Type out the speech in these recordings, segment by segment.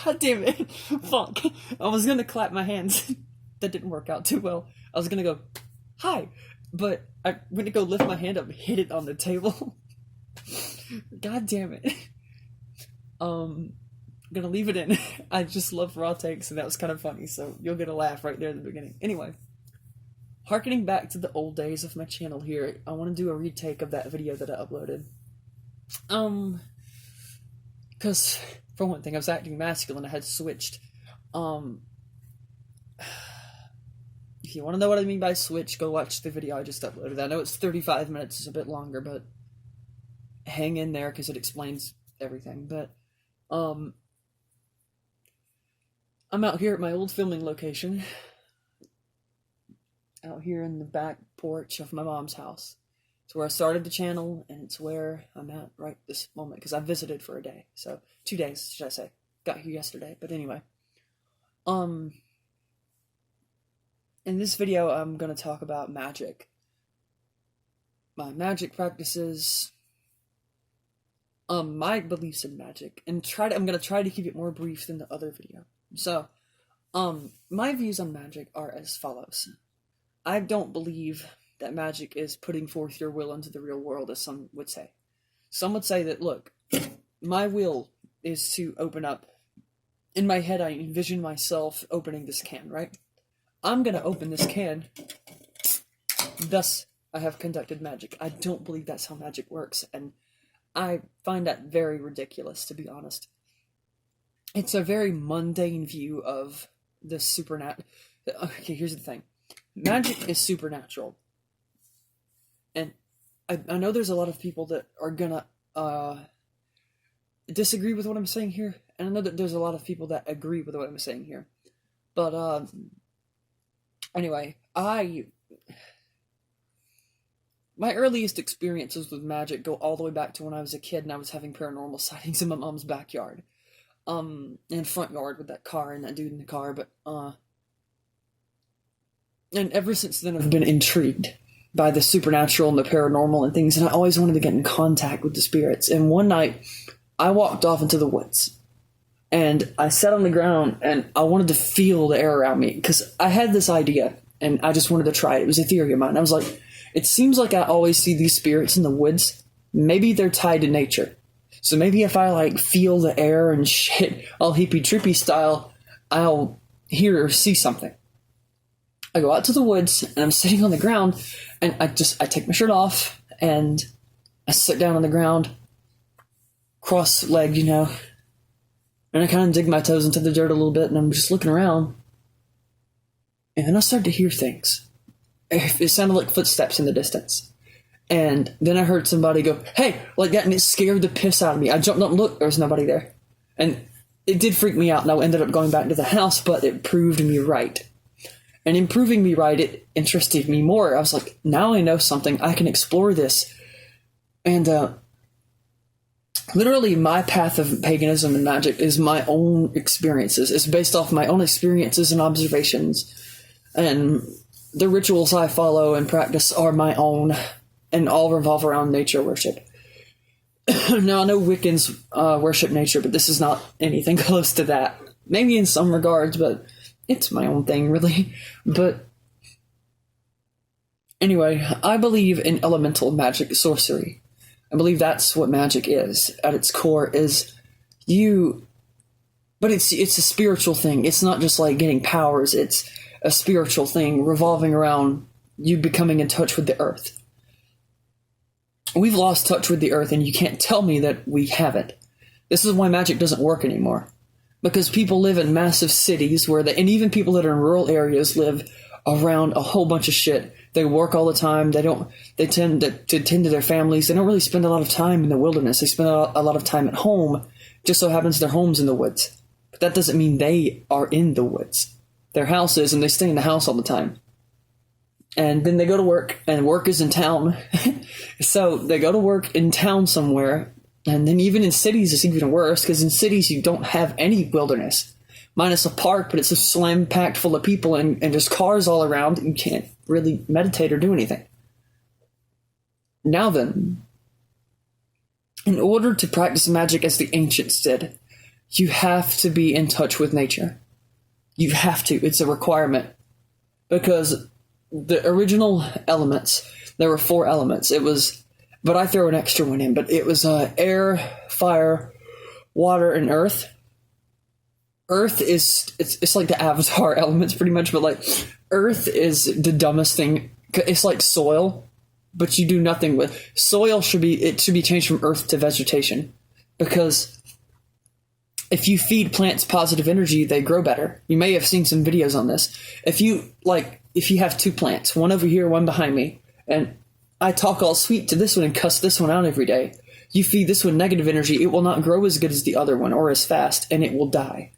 God damn it. Fuck. I was gonna clap my hands. That didn't work out too well. I was gonna go, hi. But I went to go lift my hand up and hit it on the table. God damn it. I'm gonna leave it in. I just love raw takes, and that was kind of funny, so you'll get a laugh right there at the beginning. Anyway, harkening back to the old days of my channel here, I want to do a retake of that video that I uploaded. Because, for one thing, I was acting masculine, I had switched. If you want to know what I mean by switch, go watch the video I just uploaded. I know it's 35 minutes, it's a bit longer, but hang in there because it explains everything. But, I'm out here at my old filming location, out here in the back porch of my mom's house. It's where I started the channel, and it's where I'm at right this moment, because I visited for a day. So, 2 days, should I say. Got here yesterday, but anyway. In this video, I'm going to talk about magic. My magic practices, my beliefs in magic, and I'm going to try to keep it more brief than the other video. So, my views on magic are as follows. I don't believe that magic is putting forth your will into the real world, as some would say. Some would say that, look, my will is to open up. In my head, I envision myself opening this can, right? I'm gonna open this can. Thus, I have conducted magic. I don't believe that's how magic works, and I find that very ridiculous, to be honest. It's a very mundane view of the supernatural. Okay, here's the thing. Magic is supernatural. And I know there's a lot of people that are gonna disagree with what I'm saying here, and I know that there's a lot of people that agree with what I'm saying here. But, anyway, my earliest experiences with magic go all the way back to when I was a kid and I was having paranormal sightings in my mom's backyard. In front yard with that car and that dude in the car, but, and ever since then I've been intrigued by the supernatural and the paranormal and things, and I always wanted to get in contact with the spirits. And one night, I walked off into the woods, and I sat on the ground, and I wanted to feel the air around me, because I had this idea, and I just wanted to try it. It was a theory of mine. I was like, it seems like I always see these spirits in the woods. Maybe they're tied to nature. So maybe if I, like, feel the air and shit, all hippie-trippy style, I'll hear or see something. I go out to the woods, and I'm sitting on the ground, and I take my shirt off, and I sit down on the ground, cross-legged, and I kind of dig my toes into the dirt a little bit, and I'm just looking around, and then I started to hear things. It sounded like footsteps in the distance, and then I heard somebody go, hey, like that, and it scared the piss out of me. I jumped up and looked, there was nobody there, and it did freak me out, and I ended up going back into the house, but it proved me right. And in proving me right, it interested me more. I was like, now I know something. I can explore this. And literally my path of paganism and magic is my own experiences. It's based off my own experiences and observations. And the rituals I follow and practice are my own and all revolve around nature worship. Now, I know Wiccans worship nature, but this is not anything close to that. Maybe in some regards, but it's my own thing, really. But anyway, I believe in elemental magic sorcery. I believe that's what magic is. At its core is but it's a spiritual thing. It's not just like getting powers. It's a spiritual thing revolving around you becoming in touch with the earth. We've lost touch with the earth, and you can't tell me that we haven't. This is why magic doesn't work anymore. Because people live in massive cities and even people that are in rural areas live around a whole bunch of shit. They work all the time. They tend to tend to their families. They don't really spend a lot of time in the wilderness. They spend a lot of time at home. Just so happens their home's in the woods. But that doesn't mean they are in the woods. Their house is, and they stay in the house all the time. And then they go to work, and work is in town. So they go to work in town somewhere. And then even in cities, it's even worse, because in cities, you don't have any wilderness. Minus a park, but it's a slam-packed full of people, and there's cars all around, and you can't really meditate or do anything. Now then, In order to practice magic as the ancients did, you have to be in touch with nature. You have to. It's a requirement. Because the original elements, there were 4 elements. It was, but I throw an extra one in, but it was air, fire, water, and earth. Earth is, it's like the Avatar elements pretty much, but like earth is the dumbest thing. It's like soil, but you do nothing with. Soil should be changed from earth to vegetation, because if you feed plants positive energy, they grow better. You may have seen some videos on this. If you have 2 plants, one over here, one behind me, and I talk all sweet to this one and cuss this one out every day, you feed this one negative energy, it will not grow as good as the other one or as fast, and it will die.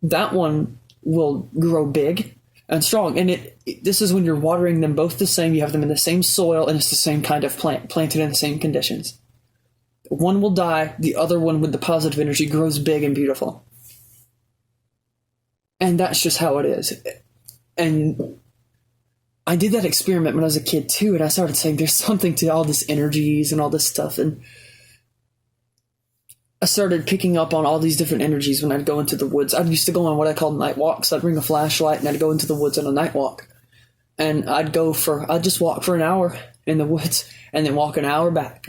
That one will grow big and strong, and this is when you're watering them both the same, you have them in the same soil, and it's the same kind of plant, planted in the same conditions. One will die, the other one with the positive energy grows big and beautiful. And that's just how it is. And I did that experiment when I was a kid too, and I started saying there's something to all this energies and all this stuff, and I started picking up on all these different energies when I'd go into the woods. I used to go on what I called night walks. I'd bring a flashlight and I'd go into the woods on a night walk. And I'd just walk for an hour in the woods and then walk an hour back.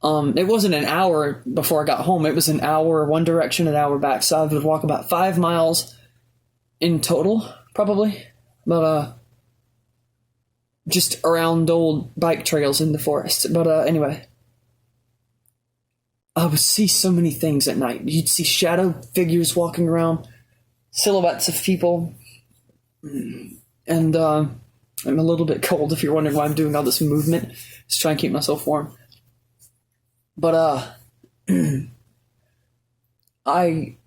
It wasn't an hour before I got home. It was an hour one direction, an hour back. So I would walk about 5 miles in total, probably. But, just around old bike trails in the forest. But, anyway. I would see so many things at night. You'd see shadow figures walking around, silhouettes of people. And, I'm a little bit cold if you're wondering why I'm doing all this movement. Just trying to keep myself warm. But, I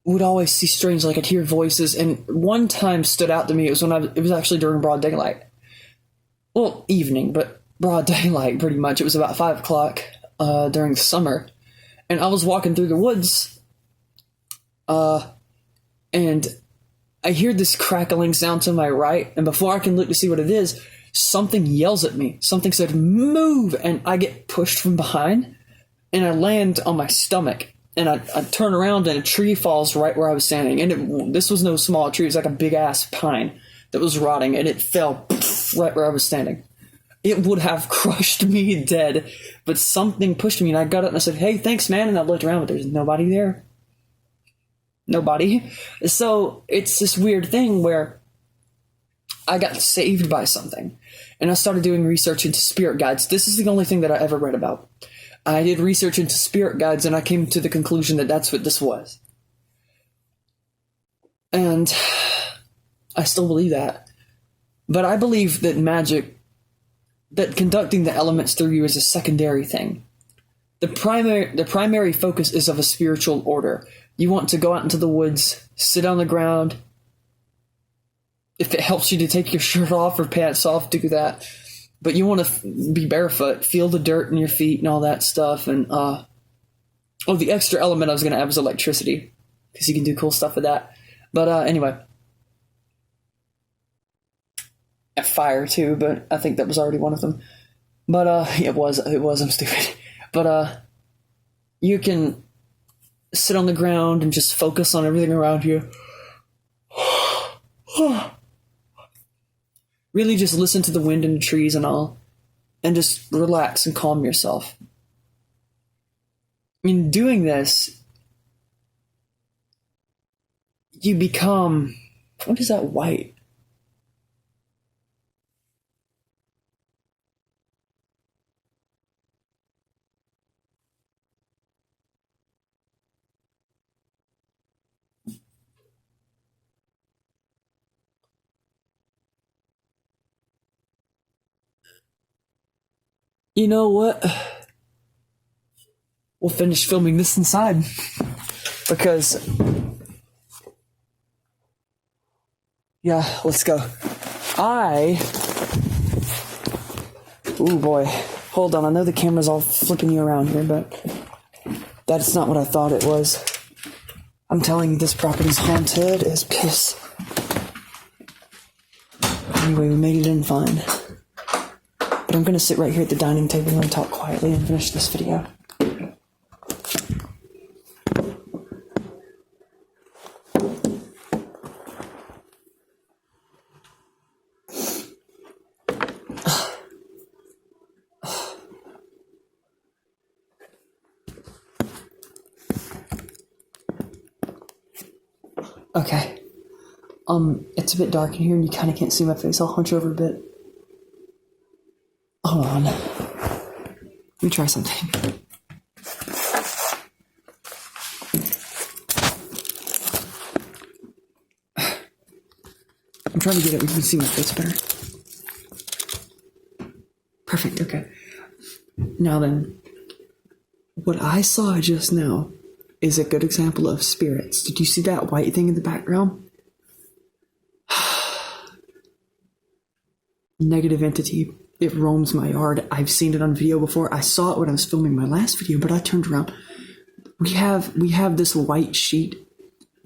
would always see strange, like I'd hear voices, and one time stood out to me. It was it was actually during broad daylight. Well, evening, but broad daylight pretty much. It was about 5 o'clock, during the summer, and I was walking through the woods, and I hear this crackling sound to my right, and before I can look to see what it is, something yells at me. Something said, "Move!" And I get pushed from behind, and I land on my stomach, and I turn around, and a tree falls right where I was standing, and this was no small tree. It was like a big-ass pine that was rotting, and it fell right where I was standing. It would have crushed me dead, but something pushed me, and I got up and I said, "Hey, thanks, man," and I looked around, but there's nobody there. Nobody. So it's this weird thing where I got saved by something, and I started doing research into spirit guides. This is the only thing that I ever read about. I did research into spirit guides, and I came to the conclusion that that's what this was. And I still believe that. But I believe that magic, that conducting the elements through you is a secondary thing. The primary focus is of a spiritual order. You want to go out into the woods, sit on the ground. If it helps you to take your shirt off or pants off, do that. But you want to be barefoot, feel the dirt in your feet and all that stuff. And the extra element I was going to add was electricity, because you can do cool stuff with that. But anyway, fire too. But I think that was already one of them. But it was. I'm stupid. But you can sit on the ground and just focus on everything around you. Really just listen to the wind and the trees and all, and just relax and calm yourself. In doing this, you become, what is that white? You know what? We'll finish filming this inside, because yeah, let's go. Oh boy, hold on. I know the camera's all flipping you around here, but that's not what I thought it was. I'm telling you, this property's haunted as piss. Anyway, we made it in fine. But I'm going to sit right here at the dining table and talk quietly and finish this video. Okay. It's a bit dark in here and you kind of can't see my face. I'll hunch over a bit. Hold on. Let me try something. I'm trying to get it where you can see my face better. Perfect, okay. Now then, what I saw just now is a good example of spirits. Did you see that white thing in the background? Negative entity. It roams my yard. I've seen it on video before. I saw it when I was filming my last video, but I turned around. We have this white sheet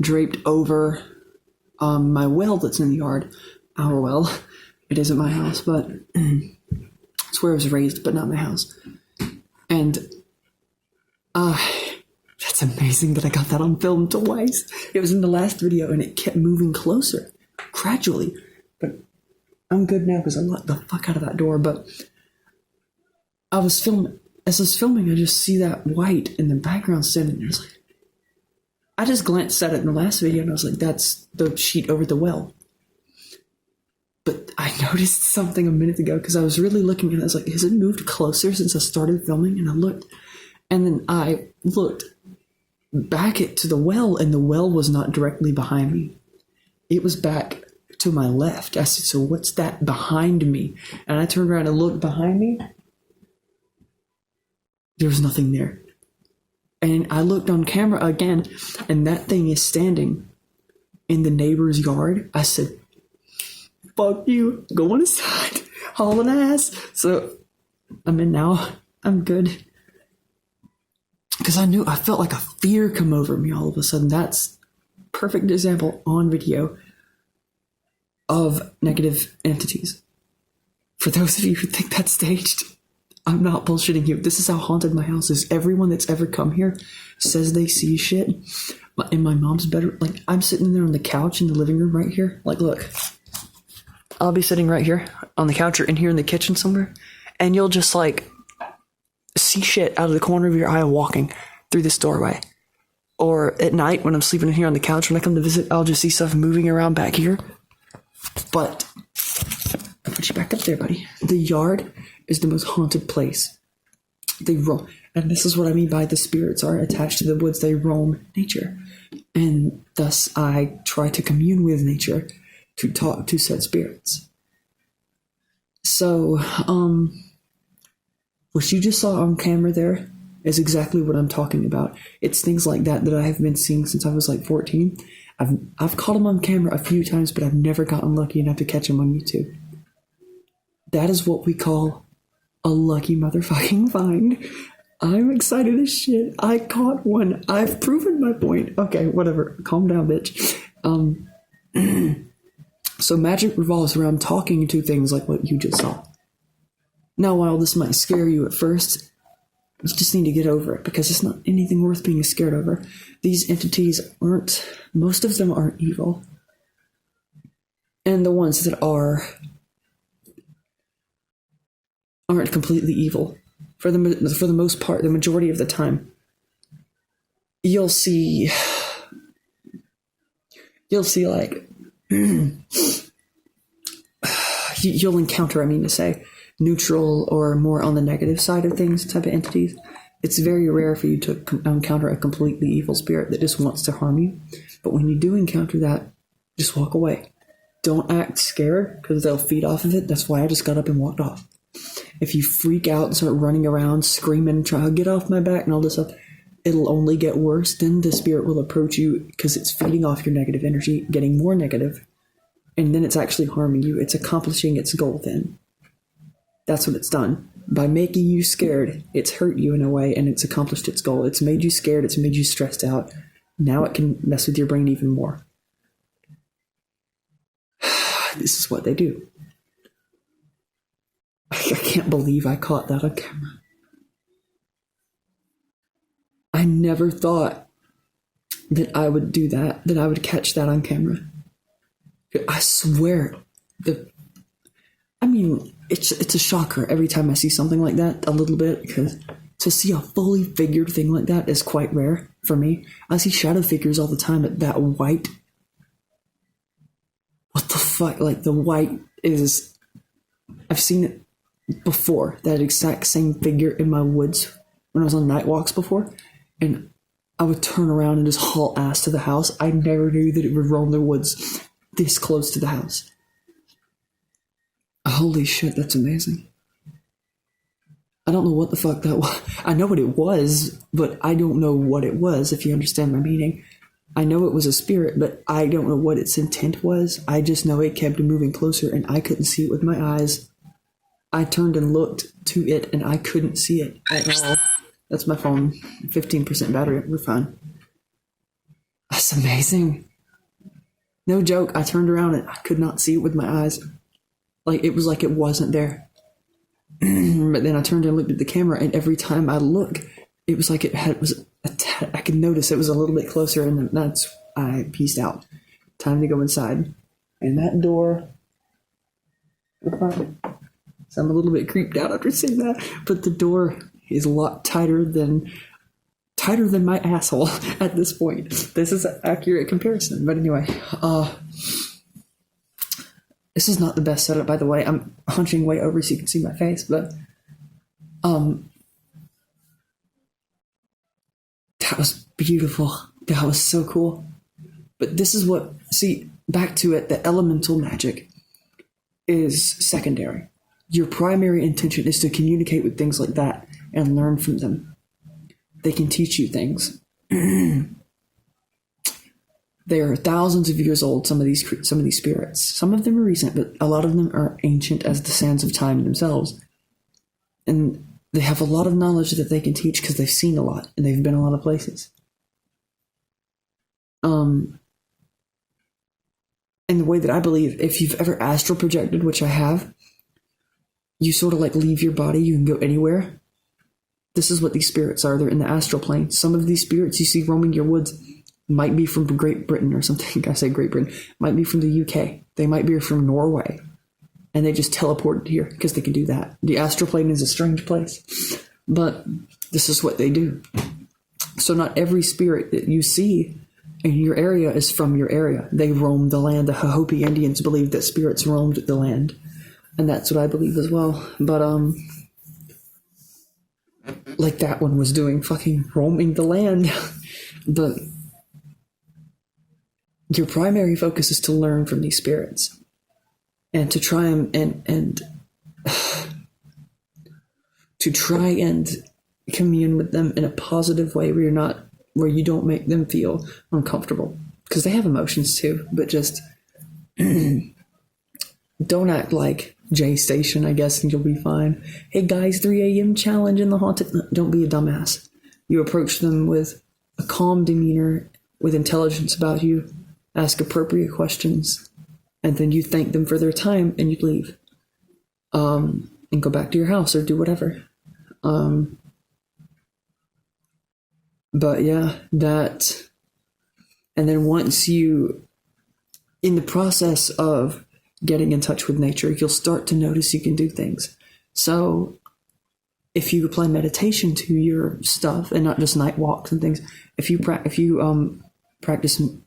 draped over my well that's in the yard. Our well. It isn't my house, but it's where I was raised, but not my house. And that's amazing that I got that on film twice. It was in the last video and it kept moving closer, gradually. But I'm good now because I locked the fuck out of that door. But as I was filming, I just see that white in the background standing there. I just glanced at it in the last video and I was like, that's the sheet over the well. But I noticed something a minute ago because I was really looking at it. I was like, has it moved closer since I started filming? And I looked, and then I looked back to the well, and the well was not directly behind me. It was back to my left. I said, so what's that behind me? And I turned around and looked behind me. There was nothing there. And I looked on camera again, and that thing is standing in the neighbor's yard. I said, fuck you, go on inside, hauling ass. So I'm in now. I'm good. Because I felt like a fear come over me all of a sudden. That's perfect example on video of negative entities. For those of you who think that's staged, I'm not bullshitting you. This is how haunted my house is. Everyone that's ever come here says they see shit. In my mom's bedroom, like I'm sitting there on the couch in the living room right here. Like, look, I'll be sitting right here on the couch or in here in the kitchen somewhere, and you'll just like see shit out of the corner of your eye walking through this doorway. Or at night when I'm sleeping in here on the couch, when I come to visit, I'll just see stuff moving around back here. But I'll put you back up there, buddy. The yard is the most haunted place. They roam, and this is what I mean by the spirits are attached to the woods. They roam nature, and thus I try to commune with nature to talk to said spirits. So, what you just saw on camera there is exactly what I'm talking about. It's things like that I have been seeing since I was like 14. I've caught them on camera a few times, but I've never gotten lucky enough to catch them on YouTube. That is what we call a lucky motherfucking find. I'm excited as shit. I caught one. I've proven my point. Okay, whatever. Calm down, bitch. So magic revolves around talking to things like what you just saw. Now, while this might scare you at first, you just need to get over it because it's not anything worth being scared over. These entities most of them aren't evil. And the ones that aren't completely evil. For the most part, the majority of the time, you'll see like, you'll encounter, neutral or more on the negative side of things type of entities. It's very rare for you to encounter a completely evil spirit that just wants to harm you. But when you do encounter that, just walk away. Don't act scared because they'll feed off of it. That's why I just got up and walked off. If you freak out and start running around, screaming, trying to get off my back and all this stuff, it'll only get worse. Then the spirit will approach you because it's feeding off your negative energy, getting more negative, and then it's actually harming you. It's accomplishing its goal then. That's what it's done. By making you scared, it's hurt you in a way, and it's accomplished its goal. It's made you scared, it's made you stressed out. Now it can mess with your brain even more. This is what they do. I can't believe I caught that on camera. I never thought that I would do that I would catch that on camera. I swear, it's a shocker every time I see something like that, a little bit, because to see a fully figured thing like that is quite rare for me. I see shadow figures all the time, but that white, what the fuck, like the white is, I've seen it before, that exact same figure in my woods when I was on night walks before, and I would turn around and just haul ass to the house. I never knew that it would roam the woods this close to the house. Holy shit, that's amazing. I don't know what the fuck that was. I know what it was, but I don't know what it was, if you understand my meaning. I know it was a spirit, but I don't know what its intent was. I just know it kept moving closer, and I couldn't see it with my eyes. I turned and looked to it, and I couldn't see it at all. That's my phone, 15% battery, we're fine. That's amazing. No joke, I turned around and I could not see it with my eyes. Like, it was like it wasn't there. But then I turned and looked at the camera, and every time I look, it was like I could notice it was a little bit closer, and that's, I peaced out. Time to go inside. And that door, so I'm a little bit creeped out after seeing that, but the door is a lot tighter than my asshole at this point. This is an accurate comparison. But anyway, this is not the best setup, by the way. I'm hunching way over so you can see my face, but that was beautiful. That was so cool. But this is what, see, back to it, the elemental magic is secondary. Your primary intention is to communicate with things like that and learn from them. They can teach you things. They are thousands of years old, some of these spirits. Some of them are recent, but a lot of them are ancient as the sands of time themselves. And they have a lot of knowledge that they can teach because they've seen a lot and they've been a lot of places. And the way that I believe, if you've ever astral projected, which I have, you sort of like leave your body, you can go anywhere. This is what these spirits are. They're in the astral plane. Some of these spirits you see roaming your woods might be from Great Britain or something. I say Great Britain. Might be from the UK. They might be from Norway. And they just teleported here because they can do that. The astral plane is a strange place. But this is what they do. So not every spirit that you see in your area is from your area. They roam the land. The Hopi Indians believed that spirits roamed the land. And that's what I believe as well. But, like that one was doing, fucking roaming the land. But your primary focus is to learn from these spirits. And to try and to try and commune with them in a positive way where you don't make them feel uncomfortable. Because they have emotions too, but just don't act like J Station, I guess, and you'll be fine. Hey guys, 3 a.m. challenge in the haunted... Don't be a dumbass. You approach them with a calm demeanor, with intelligence about you, ask appropriate questions, and then you thank them for their time and you leave. And go back to your house or do whatever. But yeah, that... And then once you... In the process of getting in touch with nature, you'll start to notice you can do things. So if you apply meditation to your stuff and not just night walks and things, if you practice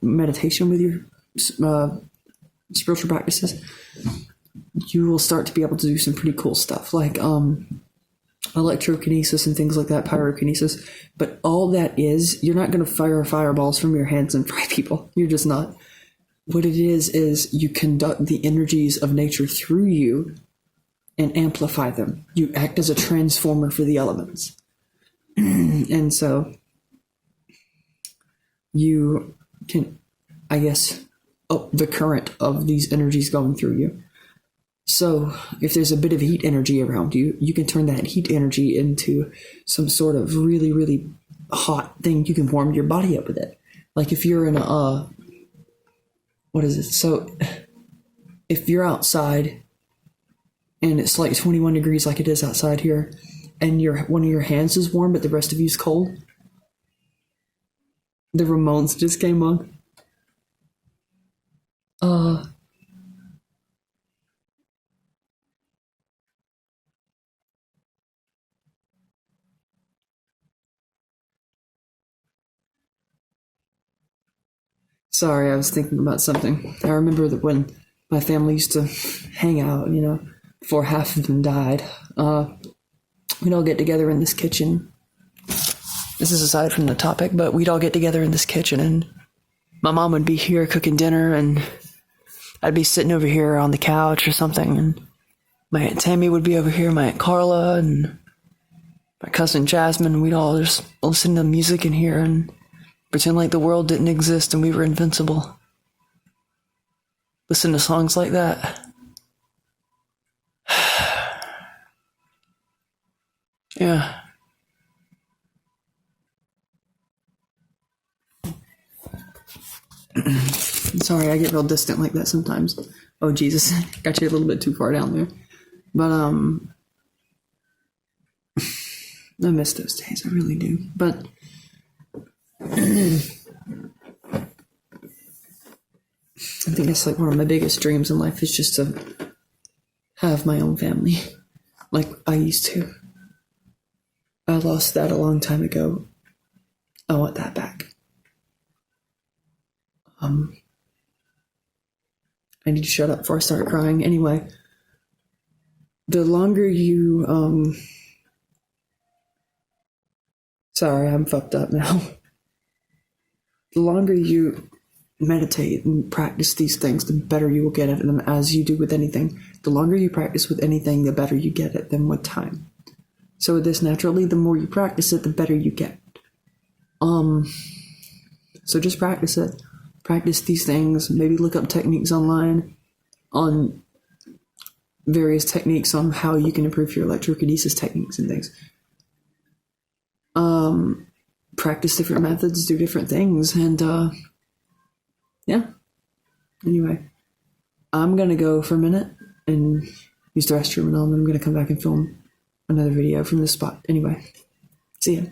meditation with your spiritual practices, you will start to be able to do some pretty cool stuff like electrokinesis and things like that, pyrokinesis. But all that is, you're not going to fire fireballs from your hands and fry people. You're just not. What it is you conduct the energies of nature through you and amplify them. You act as a transformer for the elements. And so you can, I guess, up the current of these energies going through you. So if there's a bit of heat energy around you, you can turn that heat energy into some sort of really, really hot thing. You can warm your body up with it. Like if you're in a... what is it? So if you're outside and it's like 21 degrees like it is outside here, and one of your hands is warm, but the rest of you's cold. The Ramones just came on. Sorry, I was thinking about something. I remember that when my family used to hang out, before half of them died, we'd all get together in this kitchen. This is aside from the topic, but we'd all get together in this kitchen, and my mom would be here cooking dinner, and I'd be sitting over here on the couch or something, and my Aunt Tammy would be over here, my Aunt Carla, and my cousin Jasmine. We'd all just listen to music in here and pretend like the world didn't exist and we were invincible. Listen to songs like that. Yeah. Sorry, I get real distant like that sometimes. Oh, Jesus. Got you a little bit too far down there. But, I miss those days. I really do. But I think that's like one of my biggest dreams in life, is just to have my own family like I used to. I lost that a long time ago. I want that back. I need to shut up before I start crying. Anyway, the longer you sorry, I'm fucked up now. The longer you meditate and practice these things, the better you will get at them, as you do with anything. The longer you practice with anything, the better you get at them with time. So with this, naturally, the more you practice it, the better you get. So just practice it. Practice these things. Maybe look up techniques online on various techniques on how you can improve your electrokinesis techniques and things. Practice different methods, do different things, and yeah. Anyway, I'm gonna go for a minute and use the restroom, and then I'm gonna come back and film another video from this spot. Anyway, see ya.